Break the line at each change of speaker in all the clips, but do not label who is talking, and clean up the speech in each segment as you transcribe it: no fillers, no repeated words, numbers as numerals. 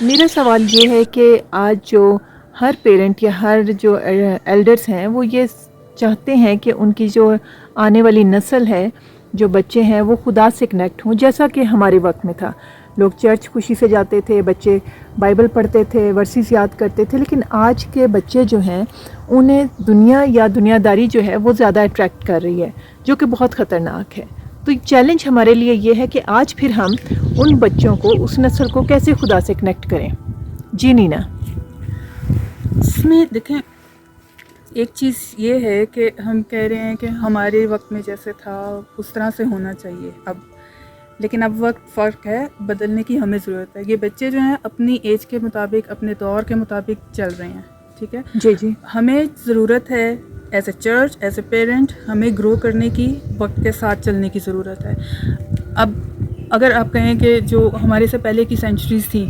میرا سوال یہ ہے کہ آج جو ہر پیرنٹ یا ہر جو ایلڈرز ہیں وہ یہ چاہتے ہیں کہ ان کی جو آنے والی نسل ہے، جو بچے ہیں، وہ خدا سے کنیکٹ ہوں، جیسا کہ ہمارے وقت میں تھا. لوگ چرچ خوشی سے جاتے تھے، بچے بائبل پڑھتے تھے، ورسز یاد کرتے تھے. لیکن آج کے بچے جو ہیں انہیں دنیا یا دنیا داری جو ہے وہ زیادہ اٹریکٹ کر رہی ہے، جو کہ بہت خطرناک ہے. تو چیلنج ہمارے لیے یہ ہے کہ آج پھر ہم ان بچوں کو، اس نسل کو کیسے خدا سے کنیکٹ کریں. جی نینا.
اس میں دیکھیں، ایک چیز یہ ہے کہ ہم کہہ رہے ہیں کہ ہمارے وقت میں جیسے تھا اس طرح سے ہونا چاہیے لیکن اب وقت فرق ہے، بدلنے کی ہمیں ضرورت ہے. یہ بچے جو ہیں اپنی ایج کے مطابق، اپنے دور کے مطابق چل رہے ہیں، ٹھیک ہے.
جی
ہمیں ضرورت ہے as a church, as a parent, ہمیں گرو کرنے کی، وقت کے ساتھ چلنے کی ضرورت ہے. اب اگر آپ کہیں کہ جو ہمارے سے پہلے کی سینچریز تھیں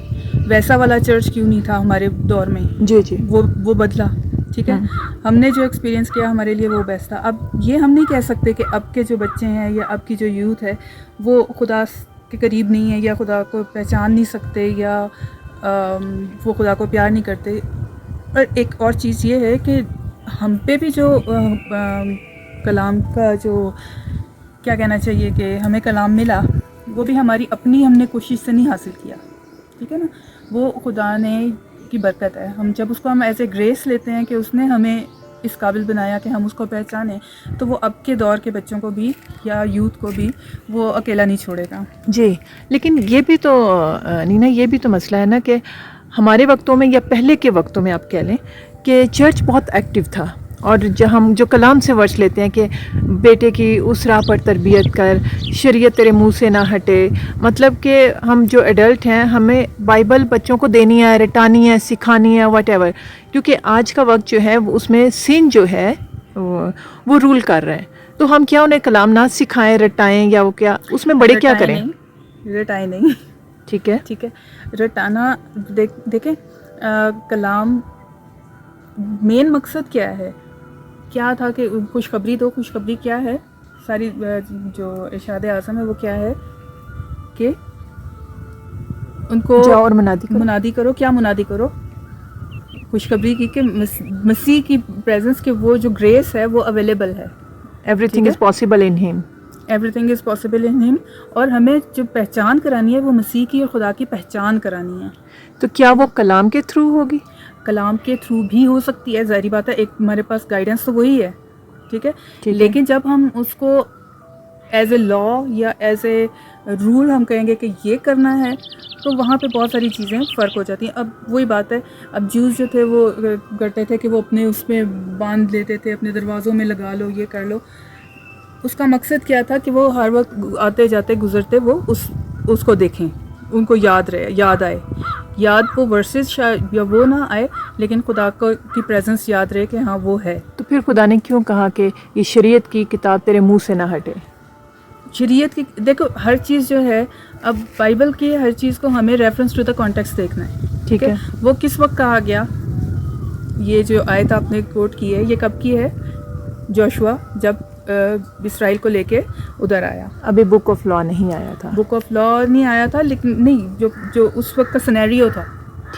ویسا والا چرچ کیوں نہیں تھا ہمارے دور میں،
جی
وہ بدلا، ٹھیک ہے. ہم نے جو ایکسپیرینس کیا ہمارے لیے وہ بیسٹ تھا. اب یہ ہم نہیں کہہ سکتے کہ اب کے جو بچے ہیں یا اب کی جو یوتھ ہے وہ خدا کے قریب نہیں ہے، یا خدا کو پہچان نہیں سکتے، یا وہ خدا کو پیار نہیں کرتے. اور ایک اور چیز یہ ہے کہ ہم پہ بھی جو کلام کا جو کیا کہنا چاہیے کہ ہمیں کلام ملا، وہ بھی ہماری اپنی، ہم نے کوشش سے نہیں حاصل کیا، ٹھیک ہے نا. وہ خدا نے کی برکت ہے. ہم جب اس کو ہم ایز اے گریس لیتے ہیں کہ اس نے ہمیں اس قابل بنایا کہ ہم اس کو پہچانیں، تو وہ اب کے دور کے بچوں کو بھی یا یوتھ کو بھی وہ اکیلا نہیں چھوڑے گا.
جی. لیکن یہ بھی تو نینا، یہ بھی تو مسئلہ ہے نا کہ ہمارے وقتوں میں یا پہلے کے وقتوں میں آپ کہہ لیں کہ چرچ بہت ایکٹیو تھا، اور ہم جو کلام سے ورس لیتے ہیں کہ بیٹے کی اس راہ پر تربیت کر، شریعت تیرے منہ سے نہ ہٹے. مطلب کہ ہم جو ایڈلٹ ہیں ہمیں بائبل بچوں کو دینی ہے، رٹانی ہے، سکھانی ہے، واٹ ایور. کیونکہ آج کا وقت جو ہے اس میں سین جو ہے وہ رول کر رہے ہیں. تو ہم کیا انہیں کلام نہ سکھائیں، رٹائیں، یا وہ کیا اس میں بڑے کیا کریں؟
رٹائے نہیں،
ٹھیک ہے.
ٹھیک ہے. رٹانا، دیکھیں کلام مین مقصد کیا ہے؟ کیا تھا کہ خوشخبری دو. خوشخبری کیا ہے؟ ساری جو ارشاد اعظم ہے وہ کیا ہے کہ ان کو
جاؤ اور منادی
کرو. کیا منادی کرو؟ خوشخبری کی کہ مسیح کی پریزنس کے وہ جو گریس ہے وہ اویلیبل ہے.
Everything is possible in ہم.
Everything is possible in ہم. اور ہمیں جو پہچان کرانی ہے وہ مسیح کی اور خدا کی پہچان کرانی ہے.
تو کیا وہ کلام کے تھرو ہوگی؟
کلام کے تھرو بھی ہو سکتی ہے، ظاہری بات ہے. ایک ہمارے پاس گائیڈنس تو وہی ہے، ٹھیک ہے. لیکن جب ہم اس کو ایز اے لا یا ایز اے رول ہم کہیں گے کہ یہ کرنا ہے، تو وہاں پہ بہت ساری چیزیں فرق ہو جاتی ہیں. اب وہی بات ہے، اب جوز جو تھے وہ کرتے تھے کہ وہ اپنے اس میں باندھ لیتے تھے، اپنے دروازوں میں لگا لو، یہ کر لو. اس کا مقصد کیا تھا کہ وہ ہر وقت آتے جاتے گزرتے وہ اس کو دیکھیں، ان کو یاد آئے. وہ ورسز یا وہ نہ آئے، لیکن خدا کی پریزنس یاد رہے کہ ہاں وہ ہے.
تو پھر خدا نے کیوں کہا کہ یہ شریعت کی کتاب تیرے منہ سے نہ ہٹے؟
شریعت کی، دیکھو ہر چیز جو ہے، اب بائبل کی ہر چیز کو ہمیں ریفرنس ٹو دا کانٹیکسٹ دیکھنا ہے، ٹھیک ہے. وہ کس وقت کہا گیا؟ یہ جو آیت آپ نے کوٹ کی ہے یہ کب کی ہے؟ جوشوا جب اسرائیل کو لے کے ادھر آیا.
ابھی بک آف لا نہیں آیا تھا.
بک آف لا نہیں آیا تھا، لیکن نہیں، جو اس وقت کا سینیریو تھا،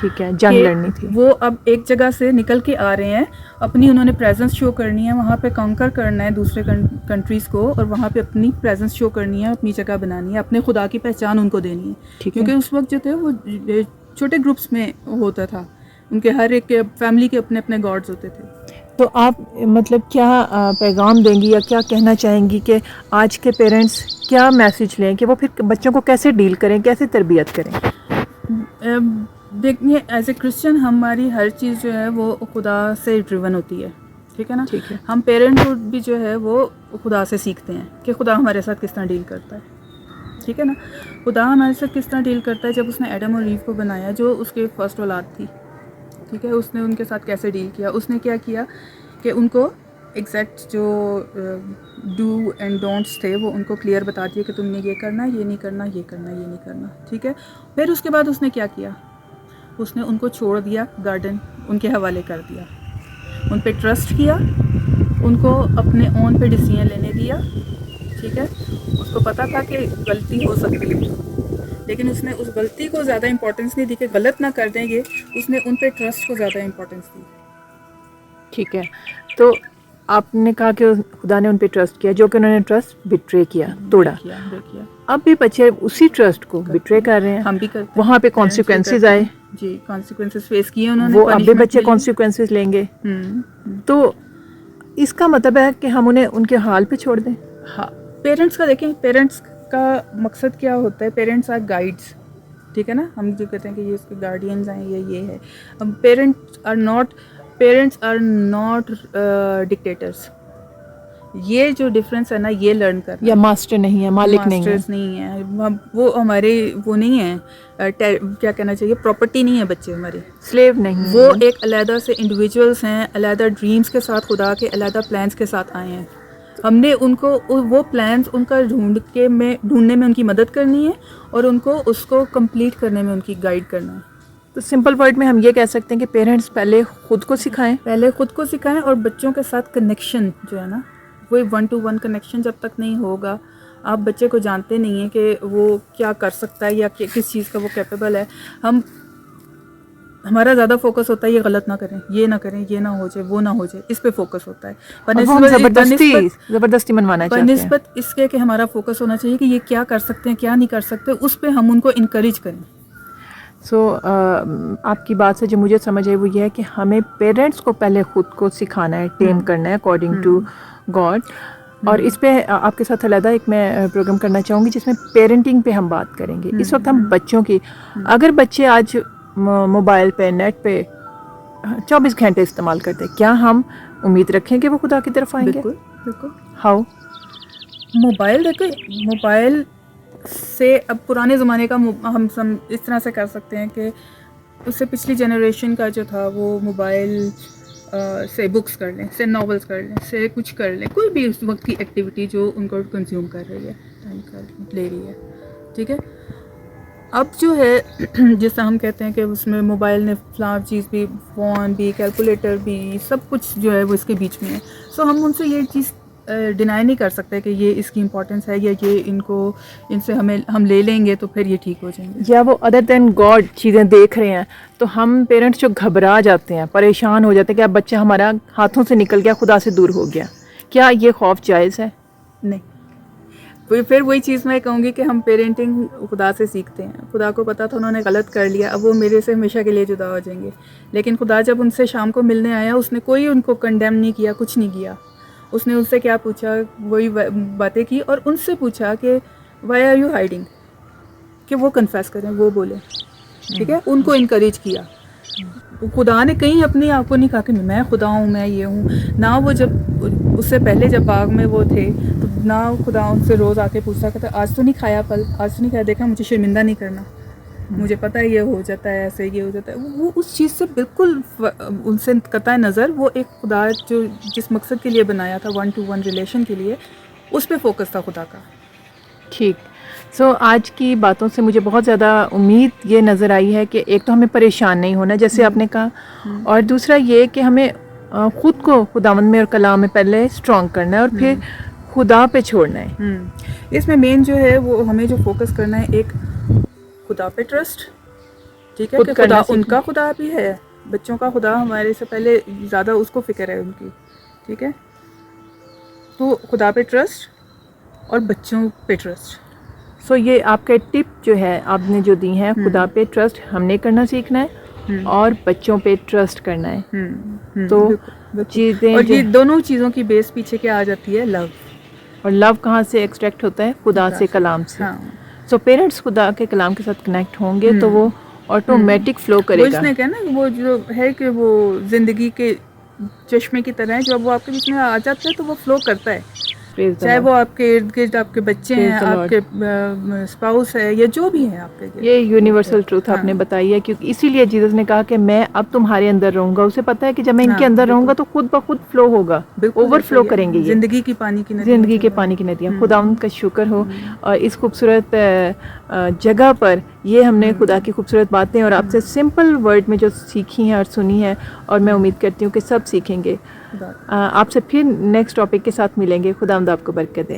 ٹھیک ہے، جنگ لڑنی تھی.
وہ اب ایک جگہ سے نکل کے آ رہے ہیں، اپنی انہوں نے پریزنس شو کرنی ہے، وہاں پہ کانکر کرنا ہے دوسرے کنٹریز کو، اور وہاں پہ اپنی پریزنس شو کرنی ہے، اپنی جگہ بنانی ہے، اپنے خدا کی پہچان ان کو دینی ہے. کیونکہ اس وقت جو تھے وہ چھوٹے گروپس میں ہوتا تھا، ان کے ہر ایک فیملی کے اپنے اپنے گاڈز ہوتے تھے.
تو آپ مطلب کیا پیغام دیں گی یا کیا کہنا چاہیں گی کہ آج کے پیرنٹس کیا میسج لیں کہ وہ پھر بچوں کو کیسے ڈیل کریں، کیسے تربیت کریں؟
دیکھیے، ایز اے کرسچن ہماری ہر چیز جو ہے وہ خدا سے ڈریون ہوتی ہے، ٹھیک ہے نا. ہم پیرنٹ ہوڈ بھی جو ہے وہ خدا سے سیکھتے ہیں کہ خدا ہمارے ساتھ کس طرح ڈیل کرتا ہے، ٹھیک ہے نا. خدا ہمارے ساتھ کس طرح ڈیل کرتا ہے؟ جب اس نے ایڈم اور ایو کو بنایا جو اس کے فرسٹ اولاد تھی، ٹھیک ہے، اس نے ان کے ساتھ کیسے ڈیل کیا؟ اس نے کیا کیا کہ ان کو ایگزیکٹ جو ڈو اینڈ ڈونٹس تھے وہ ان کو کلیئر بتا دیے کہ تم نے یہ کرنا، یہ نہیں کرنا، یہ کرنا، یہ نہیں کرنا، ٹھیک ہے. پھر اس کے بعد اس نے کیا کیا؟ اس نے ان کو چھوڑ دیا، گارڈن ان کے حوالے کر دیا، ان پہ ٹرسٹ کیا، ان کو اپنے اون پہ ڈیسیژن لینے دیا، ٹھیک ہے. اس کو پتہ تھا کہ غلطی ہو سکتی ہے، لیکن اس نے اس غلطی کو زیادہ امپورٹنس نہیں دی کہ غلط نہ کر دیں گے، اس نے ان پہ ٹرسٹ کو زیادہ امپورٹنس دی.
ٹھیک ہے، تو آپ نے کہا کہ خدا نے ان پہ ٹرسٹ کیا، جو کہ انہوں نے ٹرسٹ بٹرے کیا، توڑا. اب بھی بچے اسی ٹرسٹ کو بٹرے کر رہے ہیں،
ہم بھی کرتے ہیں،
وہاں پہ کانسیکوینسز آئے.
جی کانسیکوینسز فیس کیے انہوں نے،
وہ اب بھی بچے کانسیکوینسز لیں گے. تو اس کا مطلب ہے کہ ہم انہیں ان کے حال پہ چھوڑ دیں.
ہاں، پیرنٹس کا دیکھیں، پیرنٹس کا مقصد کیا ہوتا ہے؟ پیرنٹس آر گائیڈس، ٹھیک ہے نا. ہم جو کہتے ہیں کہ یہ اس کے گارڈینز ہیں یا یہ ہے. Parents are not dictators. یہ جو ڈفرینس ہے نا، یہ لرن کرنا.
یا ماسٹر نہیں ہے، مالک نہیں ہے،
ماسٹرز نہیں ہیں وہ ہمارے، وہ نہیں ہیں، کیا کہنا چاہیے، پراپرٹی نہیں ہے بچے ہمارے،
سلیو نہیں.
وہ ایک علیحدہ سے انڈیویجولس ہیں، علیحدہ ڈریمز کے ساتھ، خدا کے علیحدہ پلانس کے ساتھ آئے ہیں. ہم نے ان کو وہ پلانس ان کا ڈھونڈنے میں ان کی مدد کرنی ہے، اور ان کو اس کو کمپلیٹ کرنے میں ان کی گائیڈ کرنا ہے.
تو سمپل ورڈ میں ہم یہ کہہ سکتے ہیں کہ پیرنٹس پہلے خود کو سکھائیں،
اور بچوں کے ساتھ کنیکشن جو ہے نا، وہی 1 to 1 کنیکشن جب تک نہیں ہوگا، آپ بچے کو جانتے نہیں ہیں کہ وہ کیا کر سکتا ہے یا کس چیز کا وہ کیپیبل ہے. ہمارا زیادہ فوکس ہوتا ہے یہ غلط نہ کریں، یہ نہ کریں، یہ نہ ہو جائے، وہ نہ ہو جائے، اس پہ فوکس ہوتا ہے.
زبردستی منوانا چاہتے ہیں.
بنسبت اس کے کہ ہمارا فوکس ہونا چاہیے کہ یہ کیا کر سکتے ہیں، کیا نہیں کر سکتے، اس پہ ہم ان کو انکریج کریں.
آپ کی بات سے جو مجھے سمجھ آئی وہ یہ ہے کہ ہمیں پیرنٹس کو پہلے خود کو سکھانا ہے، ٹیم کرنا ہے اکارڈنگ ٹو گاڈ. اور اس پہ آپ کے ساتھ علیحدہ ایک میں پروگرام کرنا چاہوں گی جس میں پیرنٹنگ پہ ہم بات کریں گے. اس وقت ہم بچوں کی، اگر بچے آج موبائل پہ، نیٹ پہ 24 گھنٹے استعمال کرتے ہیں، کیا ہم امید رکھیں کہ وہ خدا کی طرف آئیں گے؟
بالکل.
ہاؤ؟
موبائل دیکھیں، موبائل سے اب پرانے زمانے کا ہم اس طرح سے کر سکتے ہیں کہ اس سے پچھلی جنریشن کا جو تھا وہ موبائل سے بکس کر لیں، سے ناولس کر لیں، سے کچھ کر لیں، کوئی بھی اس وقت کی ایکٹیویٹی جو ان کو کنزیوم کر رہی ہے، لے رہی ہے، ٹھیک ہے. اب جو ہے جس طرح ہم کہتے ہیں کہ اس میں موبائل نے فلاں چیز بھی، فون بھی، کیلکولیٹر بھی، سب کچھ جو ہے وہ اس کے بیچ میں ہے. سو ہم ان سے یہ چیز ڈینائی نہیں کر سکتے کہ یہ اس کی امپورٹنس ہے، یا یہ ان سے ہم لے لیں گے تو پھر یہ ٹھیک ہو جائیں گے.
یا وہ ادر دین گاڈ چیزیں دیکھ رہے ہیں، تو ہم پیرنٹس جو گھبرا جاتے ہیں، پریشان ہو جاتے ہیں کہ اب بچہ ہمارا ہاتھوں سے نکل گیا، خدا سے دور ہو گیا. کیا یہ خوف جائز ہے؟
نہیں. پھر وہی چیز میں کہوں گی کہ ہم پیرنٹنگ خدا سے سیکھتے ہیں. خدا کو پتا تھا انہوں نے غلط کر لیا، اب وہ میرے سے ہمیشہ کے لیے جدا ہو جائیں گے. لیکن خدا جب ان سے شام کو ملنے آیا، اس نے کوئی ان کو کنڈیم نہیں کیا، کچھ نہیں کیا. اس نے ان سے کیا پوچھا؟ وہی باتیں کی، اور ان سے پوچھا کہ وائی آر یو ہائڈنگ، کہ وہ کنفیس کریں، وہ بولیں، ٹھیک ہے. ان کو انکریج کیا. خدا نے کہیں اپنے آپ کو نہیں کہا کہ میں خدا ہوں، میں یہ ہوں. نہ وہ جب اس سے پہلے جب باغ میں وہ تھے تو نہ خدا ان سے روز آ کے پوچھتا کہ آج تو نہیں کھایا، پھل آج تو نہیں کھایا، دیکھا مجھے شرمندہ نہیں کرنا، مجھے پتہ ہے یہ ہو جاتا ہے، ایسے یہ ہو جاتا ہے. وہ اس چیز سے بالکل ان سے قطع نظر، وہ ایک خدا جو جس مقصد کے لیے بنایا تھا 1 to 1 ریلیشن کے لیے، اس پہ فوکس تھا خدا کا.
ٹھیک. آج کی باتوں سے مجھے بہت زیادہ امید یہ نظر آئی ہے کہ ایک تو ہمیں پریشان نہیں ہونا جیسے آپ نے کہا، اور دوسرا یہ کہ ہمیں خود کو خداوند میں اور کلام میں پہلے اسٹرانگ کرنا ہے اور پھر خدا پہ چھوڑنا ہے.
اس میں مین جو ہے وہ ہمیں جو فوکس کرنا ہے، ایک خدا پہ ٹرسٹ، ٹھیک ہے، کہ خدا ان کا خدا بھی ہے، بچوں کا خدا ہمارے سے پہلے زیادہ اس کو فکر ہے ان کی، ٹھیک ہے. تو خدا پہ ٹرسٹ اور بچوں پہ ٹرسٹ.
یہ آپ کے ٹپ جو ہے آپ نے جو دی ہیں، خدا پہ ٹرسٹ ہم نے کرنا سیکھنا ہے اور بچوں پہ ٹرسٹ کرنا ہے. تو چیزیں،
اور یہ دونوں چیزوں کی بیس پیچھے کیا آ جاتی ہے؟ لو.
اور لو کہاں سے ایکسٹریکٹ ہوتا ہے؟ خدا سے، کلام سے. پیرنٹس خدا کے کلام کے ساتھ کنیکٹ ہوں گے تو وہ آٹومیٹک فلو کرے گا.
اس نے کہا نا، وہ جو ہے کہ وہ زندگی کے چشمے کی طرح ہے، جب وہ آپ کے بیچ میں آ جاتا ہے تو وہ فلو کرتا ہے، چاہے وہ آپ کے ارد گرد آپ کے بچے ہیں، آپ کے اسپاؤس ہے، یا جو بھی ہے آپ کے.
یہ یونیورسل ٹروتھ آپ نے بتائی ہے، کیونکہ اسی لیے جیسس نے کہا کہ میں اب تمہارے اندر رہوں گا. اسے پتا ہے کہ جب میں ان کے اندر رہوں گا تو خود بخود فلو ہوگا، اوور فلو کریں گے، یہ
زندگی کی پانی کی
ندیاں. خدا ان کا شکر ہو. اور اس خوبصورت جگہ پر یہ ہم نے خدا کی خوبصورت باتیں اور آپ سے سمپل ورڈ میں جو سیکھی ہیں اور سنی ہیں، اور میں امید کرتی ہوں کہ سب سیکھیں گے. آپ سے پھر نیکسٹ ٹاپک کے ساتھ ملیں گے. خدا آپ کو برکت دے.